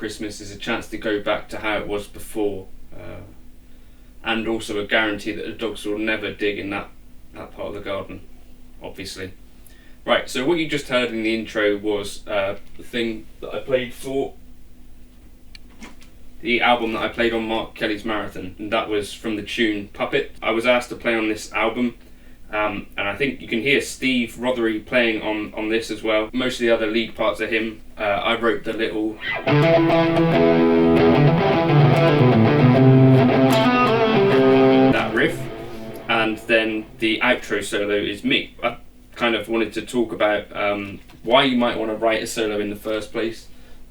Christmas is a chance to go back to how it was before, and also a guarantee that the dogs will never dig in that part of the garden, obviously. Right, so what you just heard in the intro was the thing that I played for the album that I played on Mark Kelly's Marathon, and that was from the tune Puppet. I was asked to play on this album, and I think you can hear Steve Rothery playing on this as well. Most of the other lead parts are him. I wrote the little that riff, and then the outro solo is me. I kind of wanted to talk about why you might want to write a solo in the first place,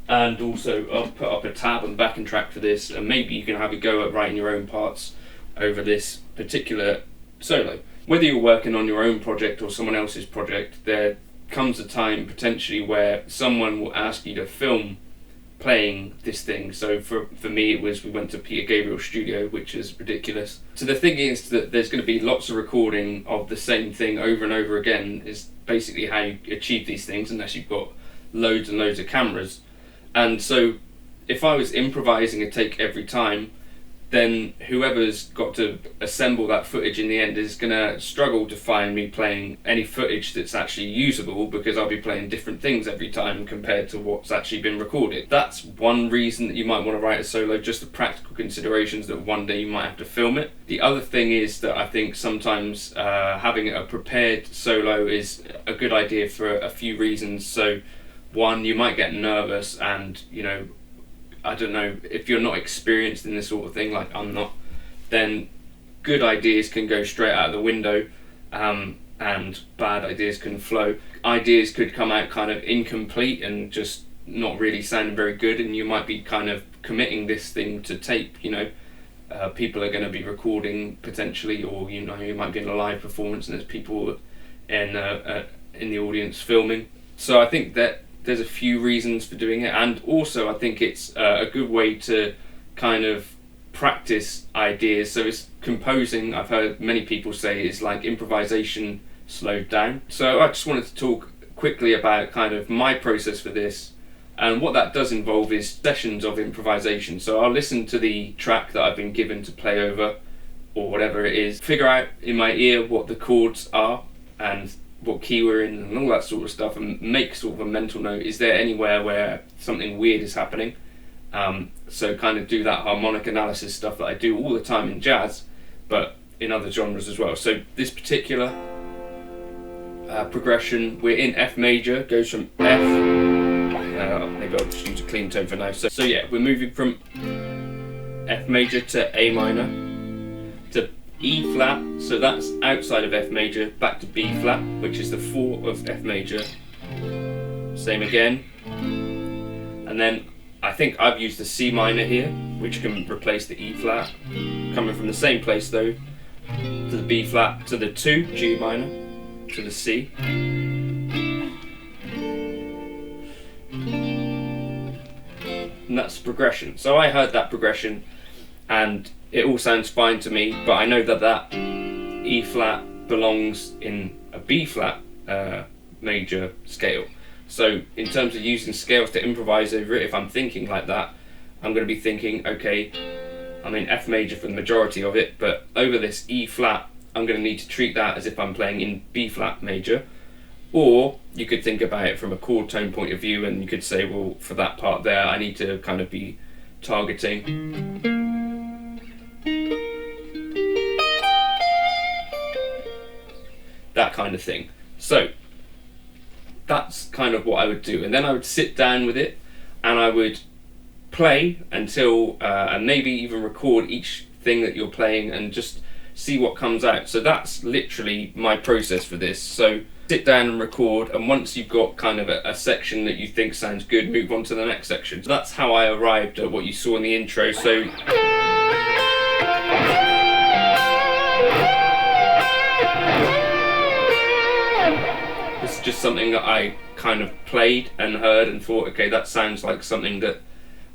and also I'll put up a tab on the backing track for this, and maybe you can have a go at writing your own parts over this particular solo. Whether you're working on your own project or someone else's project, there comes a time potentially where someone will ask you to film playing this thing. So for me, we went to Peter Gabriel's studio, which is ridiculous. So the thing is that there's going to be lots of recording of the same thing over and over again, is basically how you achieve these things, unless you've got loads and loads of cameras. And so if I was improvising a take every time, then whoever's got to assemble that footage in the end is going to struggle to find me playing any footage that's actually usable, because I'll be playing different things every time compared to what's actually been recorded. That's one reason that you might want to write a solo, just the practical considerations that one day you might have to film it. The other thing is that I think sometimes having a prepared solo is a good idea for a few reasons. So one, you might get nervous, and I don't know, if you're not experienced in this sort of thing, like I'm not, then good ideas can go straight out of the window, and bad ideas can flow. Ideas could come out kind of incomplete and just not really sounding very good, and you might be kind of committing this thing to tape. People are going to be recording potentially, or you might be in a live performance and there's people in the audience filming. So I think that there's a few reasons for doing it, and also I think it's a good way to kind of practice ideas. So it's composing, I've heard many people say, is like improvisation slowed down. So I just wanted to talk quickly about kind of my process for this, and what that does involve is sessions of improvisation. So I'll listen to the track that I've been given to play over, or whatever it is, figure out in my ear what the chords are and what key we're in and all that sort of stuff, and make sort of a mental note. Is there anywhere where something weird is happening? So kind of do that harmonic analysis stuff that I do all the time in jazz, but in other genres as well. So this particular progression, we're in F major, goes from F, maybe I'll just use a clean tone for now. So yeah, we're moving from F major to A minor, to E flat, so that's outside of F major, back to B flat, which is the 4 of F major, same again, and then I think I've used the C minor here, which can replace the E flat, coming from the same place though, to the B flat, to the 2, G minor, to the C, and that's the progression. So I heard that progression and it all sounds fine to me, but I know that E flat belongs in a B flat major scale. So in terms of using scales to improvise over it, if I'm thinking like that, I'm going to be thinking, okay, I'm in F major for the majority of it, but over this E flat, I'm going to need to treat that as if I'm playing in B flat major. Or you could think about it from a chord tone point of view, and you could say, well, for that part there, I need to kind of be targeting that kind of thing. So that's kind of what I would do, and then I would sit down with it and I would play until and maybe even record each thing that you're playing and just see what comes out. So that's literally my process for this. So sit down and record, and once you've got kind of a section that you think sounds good, move on to the next section. So that's how I arrived at what you saw in the intro. So it's just something that I kind of played and heard and thought, okay, that sounds like something that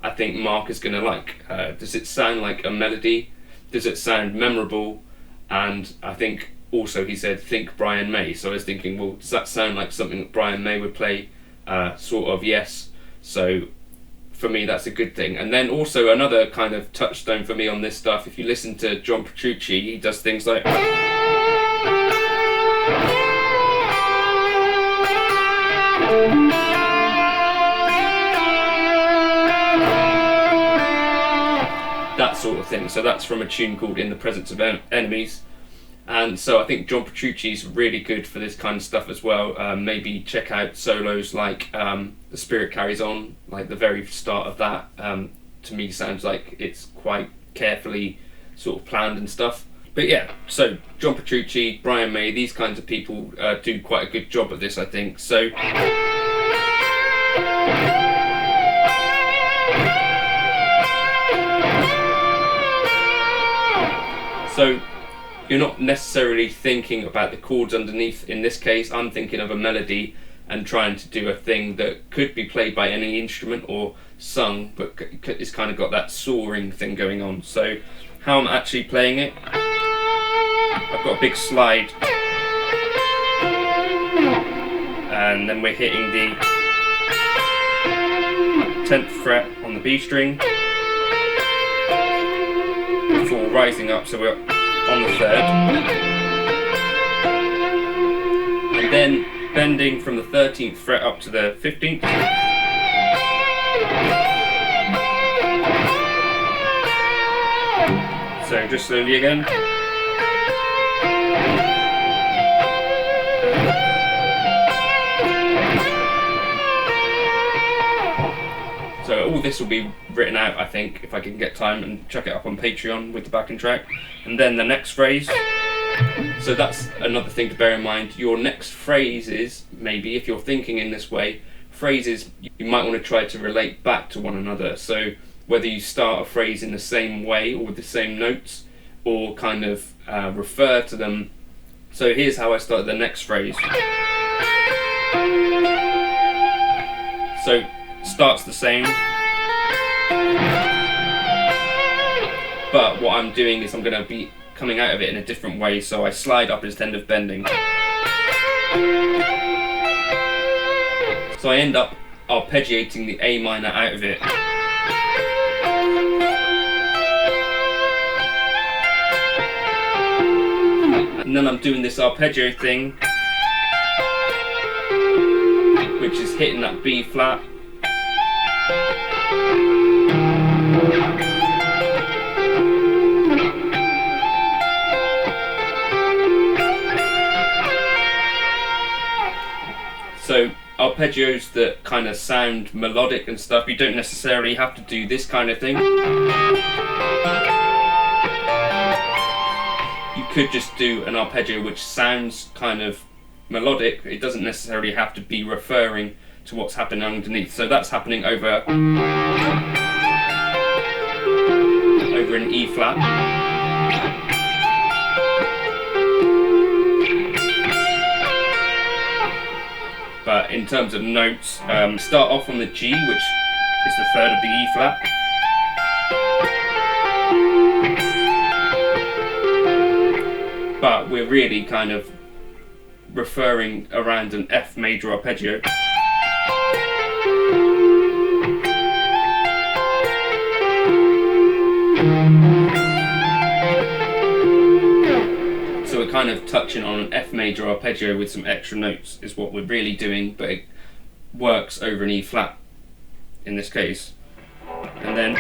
I think Mark is going to like. Does it sound like a melody? Does it sound memorable? And I think also he said, think Brian May. So I was thinking, well, does that sound like something that Brian May would play? Sort of, yes. So for me that's a good thing. And then also another kind of touchstone for me on this stuff, if you listen to John Petrucci, he does things like that sort of thing. So that's from a tune called In the Presence of Enemies. And so I think John Petrucci's really good for this kind of stuff as well. Maybe check out solos like The Spirit Carries On, like the very start of that. To me sounds like it's quite carefully sort of planned and stuff. But yeah, so John Petrucci, Brian May, these kinds of people do quite a good job at this, I think. So you're not necessarily thinking about the chords underneath. In this case, I'm thinking of a melody and trying to do a thing that could be played by any instrument or sung, but it's kind of got that soaring thing going on. So how I'm actually playing it, I've got a big slide, and then we're hitting the 10th fret on the B string before rising up, so we're on the 3rd, and then bending from the 13th fret up to the 15th. So just slowly again. So all this will be written out, I think, if I can get time, and chuck it up on Patreon with the backing track. And then the next phrase. So that's another thing to bear in mind. Your next phrases, maybe, if you're thinking in this way, phrases you might want to try to relate back to one another. So whether you start a phrase in the same way or with the same notes, or kind of refer to them. So here's how I start the next phrase. So starts the same, but what I'm doing is I'm going to be coming out of it in a different way, so I slide up instead of bending. So I end up arpeggiating the A minor out of it. And then I'm doing this arpeggio thing, which is hitting that B flat. So arpeggios that kind of sound melodic and stuff, you don't necessarily have to do this kind of thing. You could just do an arpeggio which sounds kind of melodic. It doesn't necessarily have to be referring to what's happening underneath. So that's happening over an E flat. But in terms of notes, start off on the G, which is the 3rd of the E flat. But we're really kind of referring around an F major arpeggio. So we're kind of touching on an F major arpeggio with some extra notes is what we're really doing, but it works over an E flat in this case. And then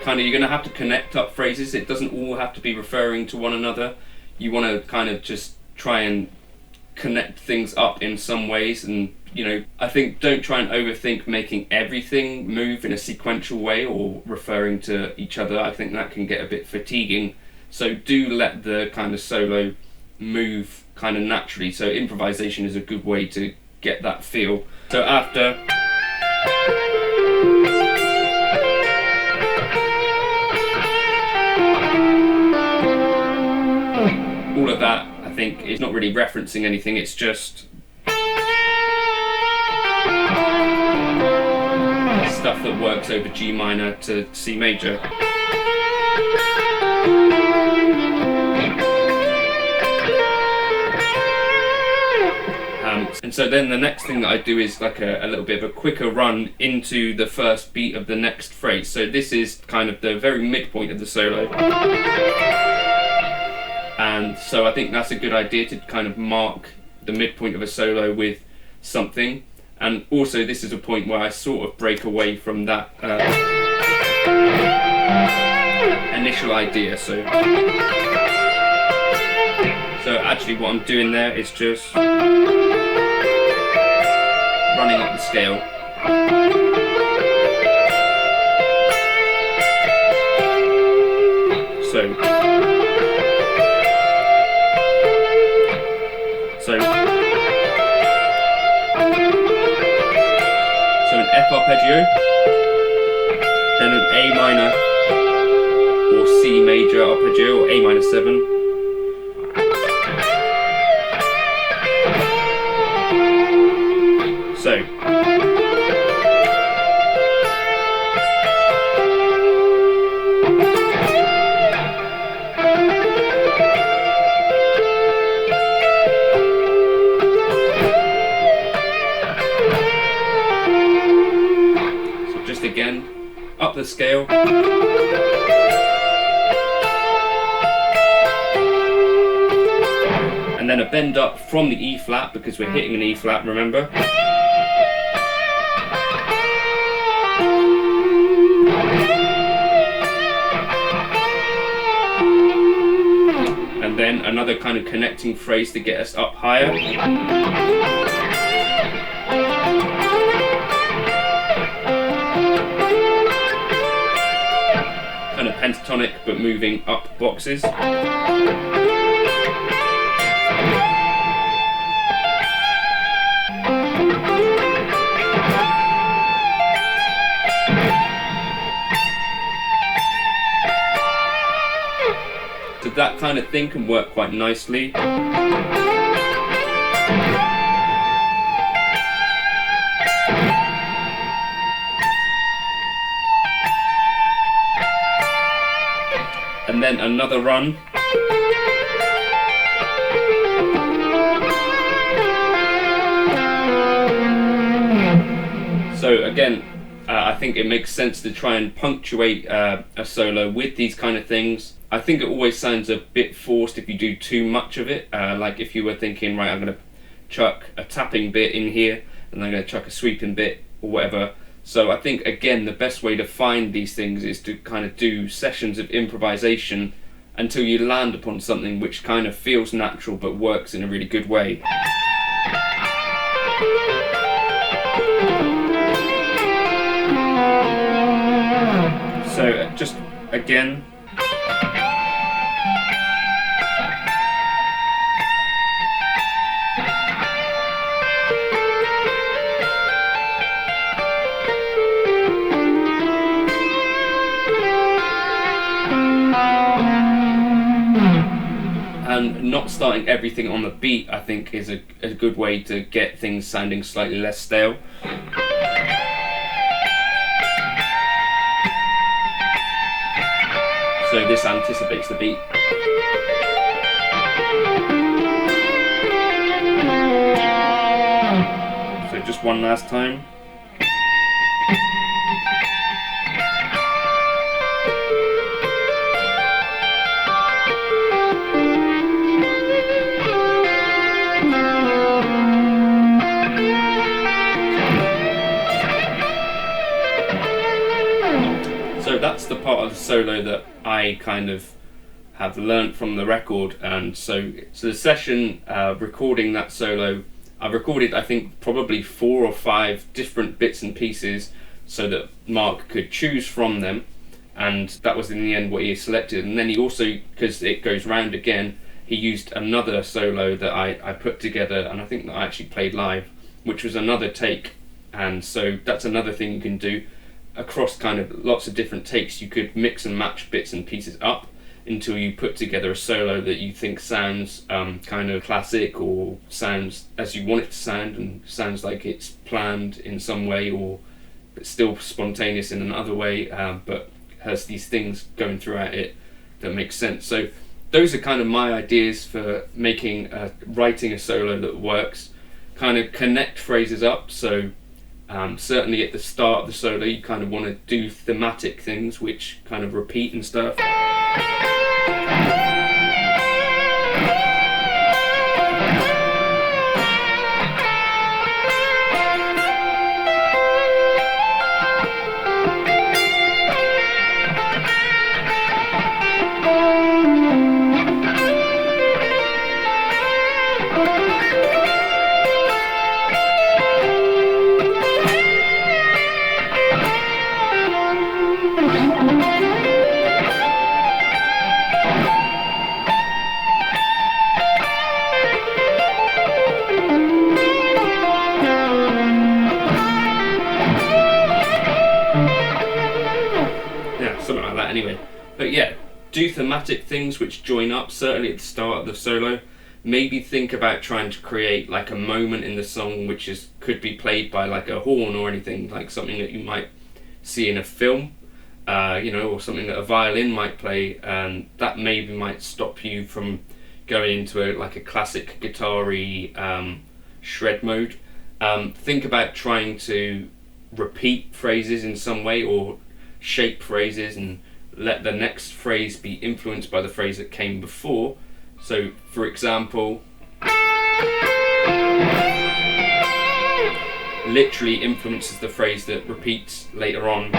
kind of you're going to have to connect up phrases. It doesn't all have to be referring to one another. You want to kind of just try and connect things up in some ways, and you know, I think don't try and overthink making everything move in a sequential way or referring to each other. I think that can get a bit fatiguing. So do let the kind of solo move kind of naturally. So improvisation is a good way to get that feel. So after all of that, I think, is not really referencing anything, it's just stuff that works over G minor to C major. And so then the next thing that I do is like a little bit of a quicker run into the first beat of the next phrase. So this is kind of the very midpoint of the solo. And so I think that's a good idea to kind of mark the midpoint of a solo with something. And also this is a point where I sort of break away from that initial idea. So actually what I'm doing there is just running up the scale. So an F arpeggio, then an A minor or C major arpeggio or A minor 7. So just again, up the scale. And then a bend up from the E flat because we're hitting an E flat, remember? And then another kind of connecting phrase to get us up higher. Kind of pentatonic but moving up boxes. So that kind of thing can work quite nicely. And then another run. So again, I think it makes sense to try and punctuate a solo with these kind of things. I think it always sounds a bit forced if you do too much of it. Like if you were thinking, right, I'm going to chuck a tapping bit in here and I'm going to chuck a sweeping bit or whatever. So I think, again, the best way to find these things is to kind of do sessions of improvisation until you land upon something which kind of feels natural but works in a really good way. So just again, and not starting everything on the beat, I think, is a good way to get things sounding slightly less stale. So this anticipates the beat. So just one last time. So that's the part of the solo that I kind of have learnt from the record, and so the session recording that solo, I recorded I think probably 4 or 5 different bits and pieces so that Mark could choose from them, and that was in the end what he selected. And then he also, because it goes round again, he used another solo that I put together, and I think that I actually played live, which was another take. And so that's another thing you can do across kind of lots of different takes. You could mix and match bits and pieces up until you put together a solo that you think sounds kind of classic, or sounds as you want it to sound, and sounds like it's planned in some way, or but still spontaneous in another way, but has these things going throughout it that makes sense. So those are kind of my ideas for writing a solo that works. Kind of connect phrases up, so certainly at the start of the solo you kind of want to do thematic things which kind of repeat and stuff. Something like that anyway. But yeah, do thematic things which join up, certainly at the start of the solo. Maybe think about trying to create like a moment in the song which could be played by like a horn or anything, like something that you might see in a film, or something that a violin might play, and that maybe might stop you from going into a classic guitar-y shred mode. Think about trying to repeat phrases in some way, or shape phrases, and let the next phrase be influenced by the phrase that came before. So for example, literally influences the phrase that repeats later on.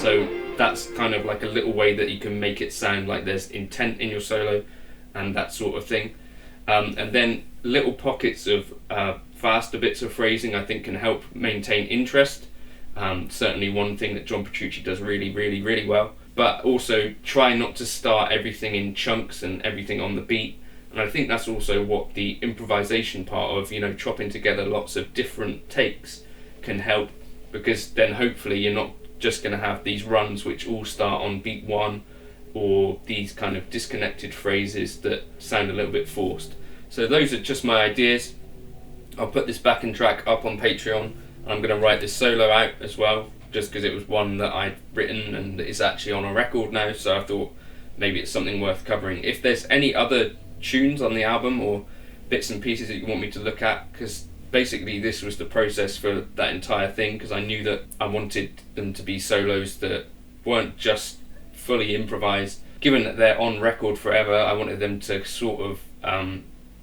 So that's kind of like a little way that you can make it sound like there's intent in your solo and that sort of thing. And then little pockets of faster bits of phrasing I think can help maintain interest. Certainly one thing that John Petrucci does really, really, really well. But also try not to start everything in chunks and everything on the beat. And I think that's also what the improvisation part of, chopping together lots of different takes can help, because then hopefully you're not just going to have these runs which all start on beat one, or these kind of disconnected phrases that sound a little bit forced. So those are just my ideas. I'll put this backing track up on Patreon. I'm going to write this solo out as well, just because it was one that I'd written and it's actually on a record now, so I thought maybe it's something worth covering. If there's any other tunes on the album or bits and pieces that you want me to look at, because basically this was the process for that entire thing, because I knew that I wanted them to be solos that weren't just fully improvised. Given that they're on record forever, I wanted them to sort of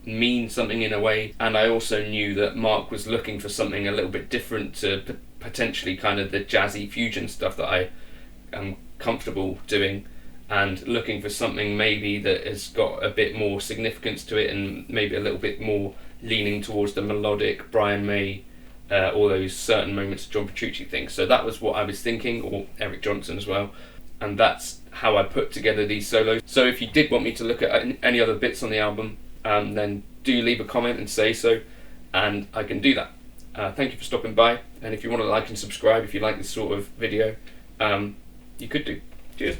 mean something in a way, and I also knew that Mark was looking for something a little bit different to potentially kind of the jazzy fusion stuff that I am comfortable doing, and looking for something maybe that has got a bit more significance to it and maybe a little bit more leaning towards the melodic Brian May, all those certain moments of John Petrucci things. So that was what I was thinking, or Eric Johnson as well, and that's how I put together these solos. So if you did want me to look at any other bits on the album, then do leave a comment and say so, and I can do that. Thank you for stopping by, and if you want to like and subscribe if you like this sort of video, you could do. Cheers.